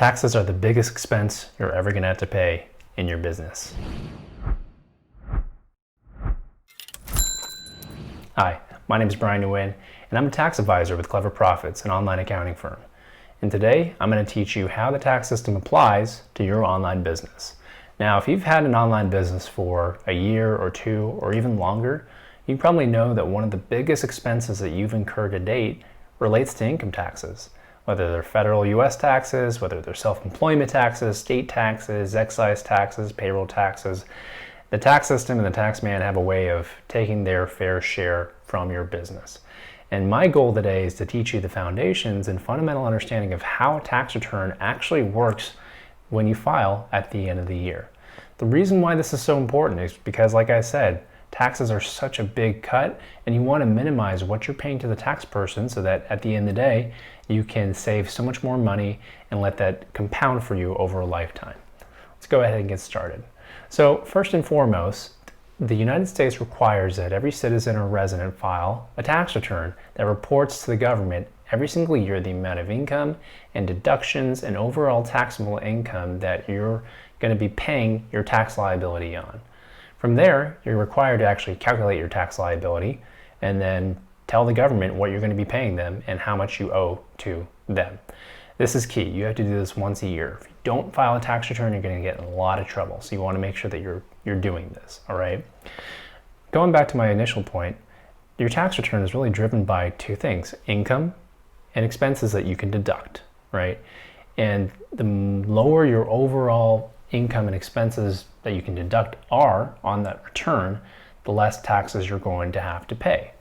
Taxes are the biggest expense you're ever going to have to pay in your business. Hi, my name is Brian Nguyen, and I'm a tax advisor with CleverProfits, an online accounting firm. And today, I'm going to teach you how the tax system applies to your online business. Now, if you've had an online business for a year or two or even longer, you probably know that one of the biggest expenses that you've incurred to date relates to income taxes. Whether they're federal U.S. taxes, whether they're self-employment taxes, state taxes, excise taxes, payroll taxes, the tax system and the tax man have a way of taking their fair share from your business. And my goal today is to teach you the foundations and fundamental understanding of how a tax return actually works when you file at the end of the year. The reason why this is so important is because, like I said, taxes are such a big cut, and you want to minimize what you're paying to the tax person so that at the end of the day, you can save so much more money and let that compound for you over a lifetime. Let's go ahead and get started. So first and foremost, the United States requires that every citizen or resident file a tax return that reports to the government every single year the amount of income and deductions and overall taxable income that you're going to be paying your tax liability on. From there, you're required to actually calculate your tax liability and then tell the government what you're going to be paying them and how much you owe to them. This is key. You have to do this once a year. If you don't file a tax return, you're going to get in a lot of trouble. So you want to make sure that you're doing this, all right? Going back to my initial point, your tax return is really driven by two things: income and expenses that you can deduct, right? And the lower your overall income and expenses that you can deduct are on that return, the less taxes you're going to have to pay.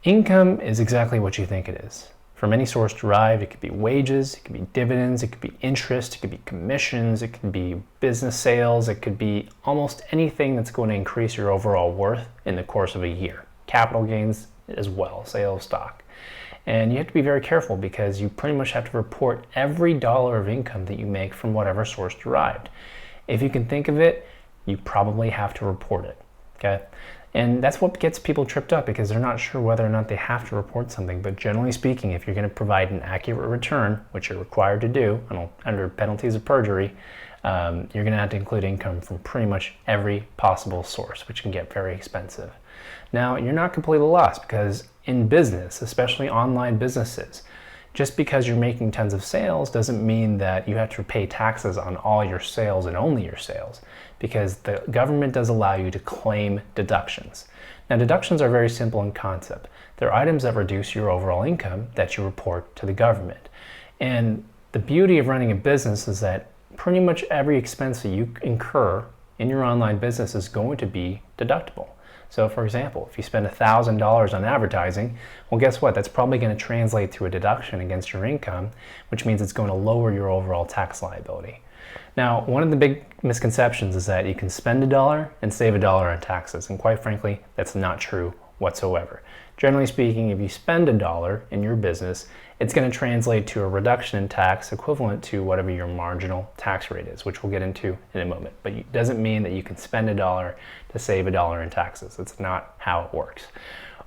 Income is exactly what you think it is. From any source derived, it could be wages, it could be dividends, it could be interest, it could be commissions, it could be business sales, it could be almost anything that's going to increase your overall worth in the course of a year. Capital gains as well, sale of stock. And you have to be very careful because you pretty much have to report every dollar of income that you make from whatever source derived. If you can think of it, you probably have to report it, okay? And that's what gets people tripped up because they're not sure whether or not they have to report something. But generally speaking, if you're going to provide an accurate return, which you're required to do under penalties of perjury, you're going to have to include income from pretty much every possible source, which can get very expensive. Now, you're not completely lost because in business, especially online businesses, just because you're making tons of sales doesn't mean that you have to pay taxes on all your sales and only your sales, because the government does allow you to claim deductions. Now, deductions are very simple in concept. They're items that reduce your overall income that you report to the government. And the beauty of running a business is that pretty much every expense that you incur in your online business is going to be deductible. So for example, if you spend $1,000 on advertising, well, guess what? That's probably going to translate to a deduction against your income, which means it's going to lower your overall tax liability. Now, one of the big misconceptions is that you can spend $1 and save $1 on taxes. And quite frankly, that's not true whatsoever. Generally speaking, if you spend $1 in your business, it's going to translate to a reduction in tax equivalent to whatever your marginal tax rate is, which we'll get into in a moment. But it doesn't mean that you can spend $1 to save $1 in taxes. That's not how it works.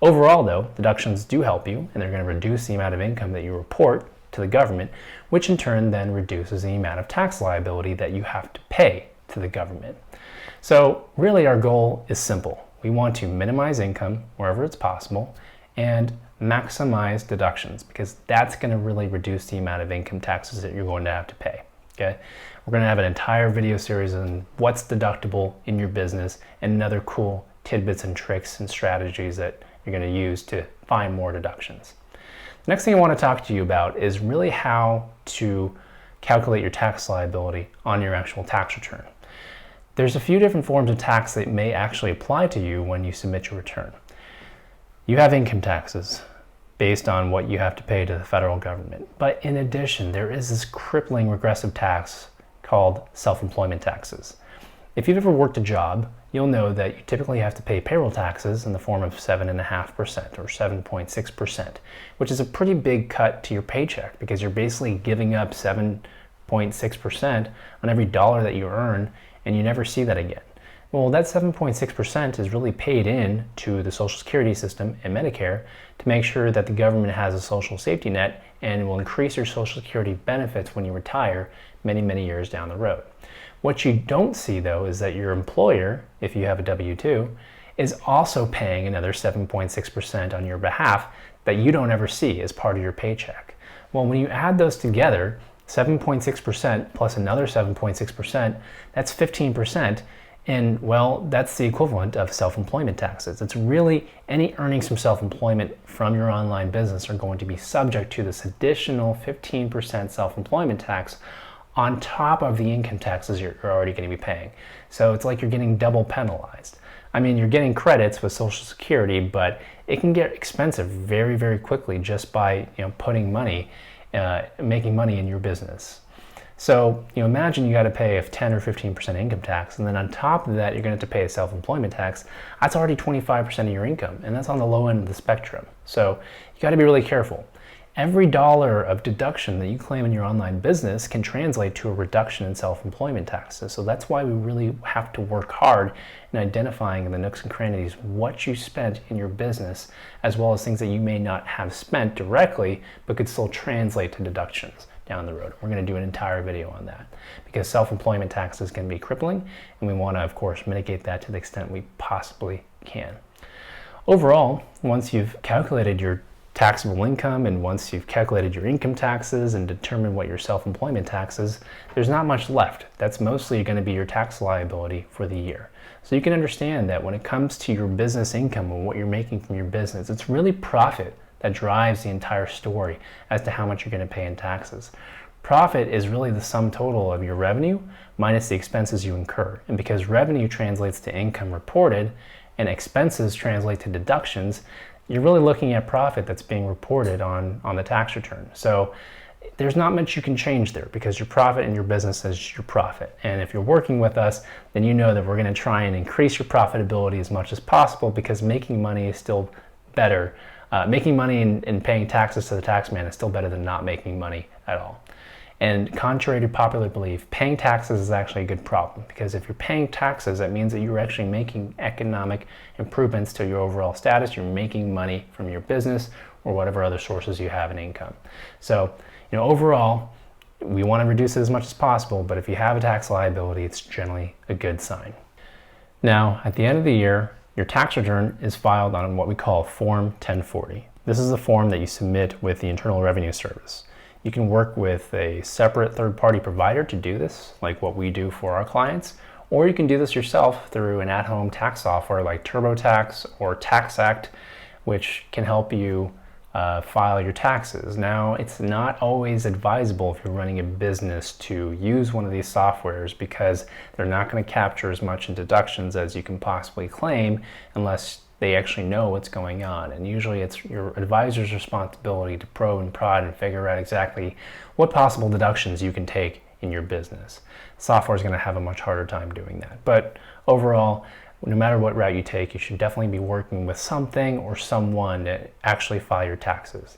Overall, though, deductions do help you, and they're going to reduce the amount of income that you report to the government, which in turn then reduces the amount of tax liability that you have to pay to the government. So really our goal is simple. We want to minimize income wherever it's possible and maximize deductions, because that's going to really reduce the amount of income taxes that you're going to have to pay. Okay? We're going to have an entire video series on what's deductible in your business and other cool tidbits and tricks and strategies that you're going to use to find more deductions. The next thing I want to talk to you about is really how to calculate your tax liability on your actual tax return. There's a few different forms of tax that may actually apply to you when you submit your return. You have income taxes based on what you have to pay to the federal government. But in addition, there is this crippling regressive tax called self-employment taxes. If you've ever worked a job, you'll know that you typically have to pay payroll taxes in the form of 7.5% or 7.6%, which is a pretty big cut to your paycheck because you're basically giving up 7.6% on every dollar that you earn, and you never see that again. Well, that 7.6% is really paid in to the Social Security system and Medicare to make sure that the government has a social safety net and will increase your Social Security benefits when you retire many, many years down the road. What you don't see though is that your employer, if you have a W-2, is also paying another 7.6% on your behalf that you don't ever see as part of your paycheck. Well, when you add those together, 7.6% plus another 7.6%, that's 15%. And well, that's the equivalent of self-employment taxes. It's really any earnings from self-employment from your online business are going to be subject to this additional 15% self-employment tax on top of the income taxes you're already going to be paying. So it's like you're getting double penalized. I mean, you're getting credits with Social Security, but it can get expensive very, very quickly just by putting money, making money in your business. So imagine you got to pay a 10 or 15% income tax, and then on top of that, you're going to have to pay a self-employment tax. That's already 25% of your income, and that's on the low end of the spectrum. So you got to be really careful. Every dollar of deduction that you claim in your online business can translate to a reduction in self-employment taxes. So that's why we really have to work hard in identifying in the nooks and crannies what you spent in your business, as well as things that you may not have spent directly, but could still translate to deductions down the road. We're going to do an entire video on that because self-employment taxes can be crippling, and we want to, of course, mitigate that to the extent we possibly can. Overall, once you've calculated your taxable income and once you've calculated your income taxes and determined what your self-employment tax is, there's not much left. That's mostly going to be your tax liability for the year. So you can understand that when it comes to your business income and what you're making from your business, it's really profit that drives the entire story as to how much you're going to pay in taxes. Profit is really the sum total of your revenue minus the expenses you incur. And because revenue translates to income reported and expenses translate to deductions, you're really looking at profit that's being reported on the tax return. So there's not much you can change there because your profit in your business is your profit. And if you're working with us, then you know that we're going to try and increase your profitability as much as possible because making money is still better. Making money and paying taxes to the tax man is still better than not making money at all. And contrary to popular belief, paying taxes is actually a good problem because if you're paying taxes, that means that you're actually making economic improvements to your overall status. You're making money from your business or whatever other sources you have in income. So, overall, we want to reduce it as much as possible, but if you have a tax liability, it's generally a good sign. Now, at the end of the year, your tax return is filed on what we call Form 1040. This is the form that you submit with the Internal Revenue Service. You can work with a separate third-party provider to do this, like what we do for our clients, or you can do this yourself through an at-home tax software like TurboTax or TaxAct, which can help you file your taxes. Now, it's not always advisable if you're running a business to use one of these softwares because they're not going to capture as much in deductions as you can possibly claim unless they actually know what's going on. And usually it's your advisor's responsibility to probe and prod and figure out exactly what possible deductions you can take in your business. Software is going to have a much harder time doing that. But overall, no matter what route you take, you should definitely be working with something or someone to actually file your taxes.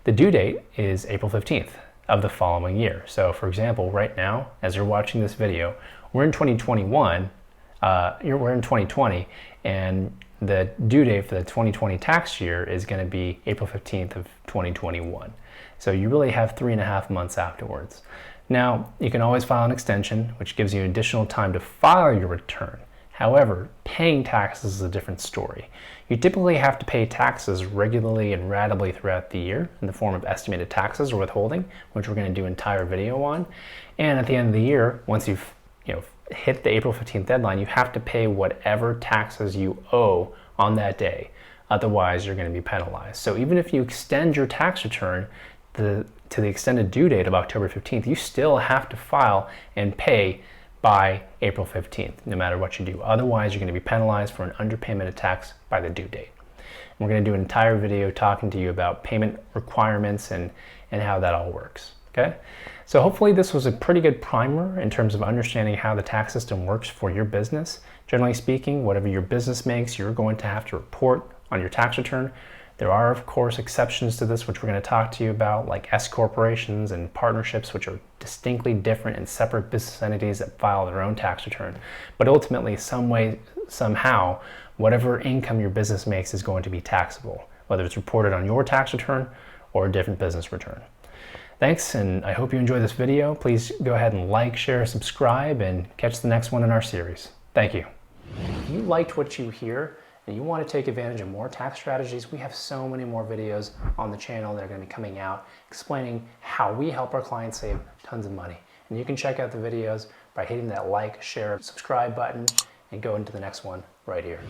The due date is April 15th of the following year. So for example, right now, as you're watching this video, we're in 2021, we're in 2020, and the due date for the 2020 tax year is going to be April 15th of 2021. So you really have 3.5 months afterwards. Now, you can always file an extension, which gives you additional time to file your return. However, paying taxes is a different story. You typically have to pay taxes regularly and ratably throughout the year in the form of estimated taxes or withholding, which we're going to do an entire video on. And at the end of the year, once you've hit the April 15th deadline, you have to pay whatever taxes you owe on that day. Otherwise, you're going to be penalized. So even if you extend your tax return to the extended due date of October 15th, you still have to file and pay by April 15th, no matter what you do. Otherwise, you're going to be penalized for an underpayment of tax by the due date. And we're going to do an entire video talking to you about payment requirements and how that all works. Okay? So hopefully this was a pretty good primer in terms of understanding how the tax system works for your business. Generally speaking, whatever your business makes, you're going to have to report on your tax return. There are, of course, exceptions to this, which we're going to talk to you about, like S corporations and partnerships, which are distinctly different and separate business entities that file their own tax return. But ultimately, some way, somehow, whatever income your business makes is going to be taxable, whether it's reported on your tax return or a different business return. Thanks, and I hope you enjoy this video. Please go ahead and like, share, subscribe, and catch the next one in our series. Thank you. If you liked what you hear and you want to take advantage of more tax strategies, we have so many more videos on the channel that are going to be coming out explaining how we help our clients save tons of money. And you can check out the videos by hitting that like, share, subscribe button and go into the next one right here.